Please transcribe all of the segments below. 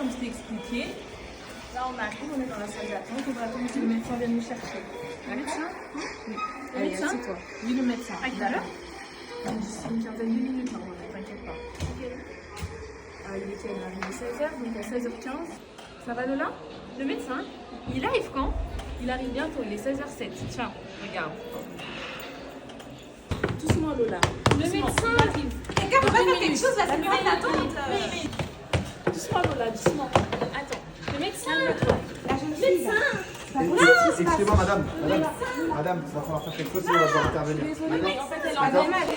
comme je t'ai expliqué. Là, on arrive, on est dans la salle d'attente. On va attendre que le médecin vienne nous chercher. Le médecin? Oui. Le médecin? Assieds-toi. Oui, le médecin. À quelle heure? D'ici une quinzaine de minutes, normalement, t'inquiète pas. Il est quelle heure? Il est 16h, donc à 16h15. Ça va, Lola? Le médecin, il arrive quand? Il arrive bientôt, il est 16h07. Tiens, regarde. Doucement, Lola. Le médecin arrive. Quelqu'un peut pas faire quelque chose là, c'est une salle d'attente. Doucement, Lola, doucement. Attends. Le médecin. La jeune fille. Excusez-moi, madame. Madame, il va falloir faire quelque chose et on va devoir intervenir. Désolée, mais en fait, elle Ah, a dommage.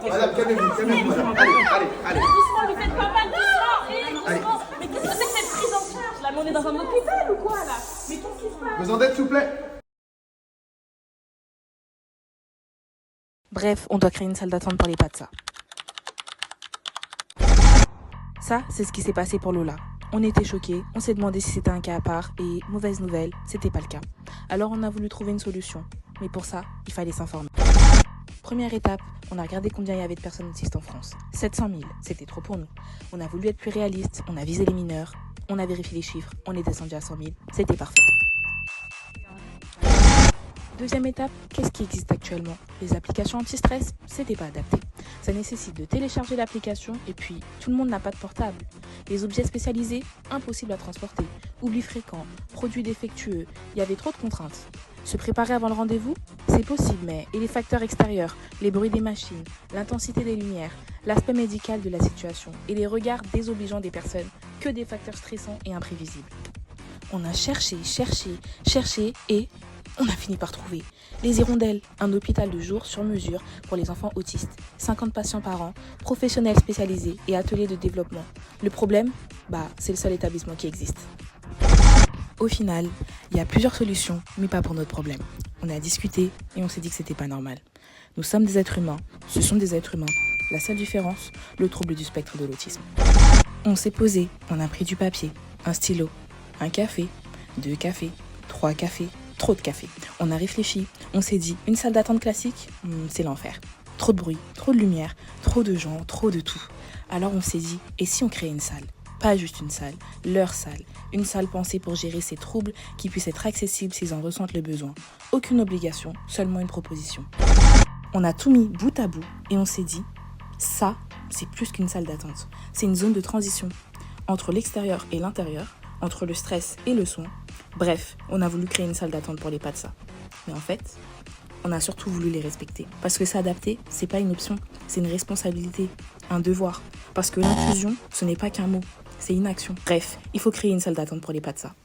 Madame, calmez-vous, madame. Allez. doucement, lui faites pas mal, doucement. Doucement. Mais qu'est-ce que c'est que cette prise en charge là? Mais on est dans un hôpital ou quoi là? Mais qu'est-ce qui se passe? Besoin d'aide, s'il vous plaît? Bref, on doit créer une salle d'attente pour les PATSA. Ça, c'est ce qui s'est passé pour Lola. On était choqués, on s'est demandé si c'était un cas à part et, mauvaise nouvelle, c'était pas le cas. Alors on a voulu trouver une solution. Mais pour ça, il fallait s'informer. Première étape, on a regardé combien il y avait de personnes autistes en France. 700 000, c'était trop pour nous. On a voulu être plus réaliste, on a visé les mineurs, on a vérifié les chiffres, on est descendu à 100 000, c'était parfait. Deuxième étape, qu'est-ce qui existe actuellement? Les applications anti-stress, c'était pas adapté. Ça nécessite de télécharger l'application et puis tout le monde n'a pas de portable. Les objets spécialisés, impossible à transporter. Oubli fréquent, produits défectueux, il y avait trop de contraintes. Se préparer avant le rendez-vous? C'est possible, mais et les facteurs extérieurs, les bruits des machines, l'intensité des lumières, l'aspect médical de la situation et les regards désobligeants des personnes, que des facteurs stressants et imprévisibles. On a cherché et on a fini par trouver. Les Hirondelles, un hôpital de jour sur mesure pour les enfants autistes. 50 patients par an, professionnels spécialisés et ateliers de développement. Le problème, c'est le seul établissement qui existe. Au final, il y a plusieurs solutions, mais pas pour notre problème. On a discuté et on s'est dit que c'était pas normal. Nous sommes des êtres humains, ce sont des êtres humains. La seule différence, le trouble du spectre de l'autisme. On s'est posé, on a pris du papier, un stylo, un café, 2 cafés, 3 cafés, trop de café. On a réfléchi, on s'est dit, une salle d'attente classique, c'est l'enfer. Trop de bruit, trop de lumière, trop de gens, trop de tout. Alors on s'est dit, et si on créait une salle? Pas juste une salle, leur salle. Une salle pensée pour gérer ces troubles qui puissent être accessibles s'ils en ressentent le besoin. Aucune obligation, seulement une proposition. On a tout mis bout à bout et on s'est dit, ça, c'est plus qu'une salle d'attente. C'est une zone de transition entre l'extérieur et l'intérieur, entre le stress et le soin. Bref, on a voulu créer une salle d'attente pour les PATSA. Mais en fait, on a surtout voulu les respecter. Parce que s'adapter, c'est pas une option, c'est une responsabilité, un devoir. Parce que l'inclusion, ce n'est pas qu'un mot, c'est une action. Bref, il faut créer une salle d'attente pour les PATSA.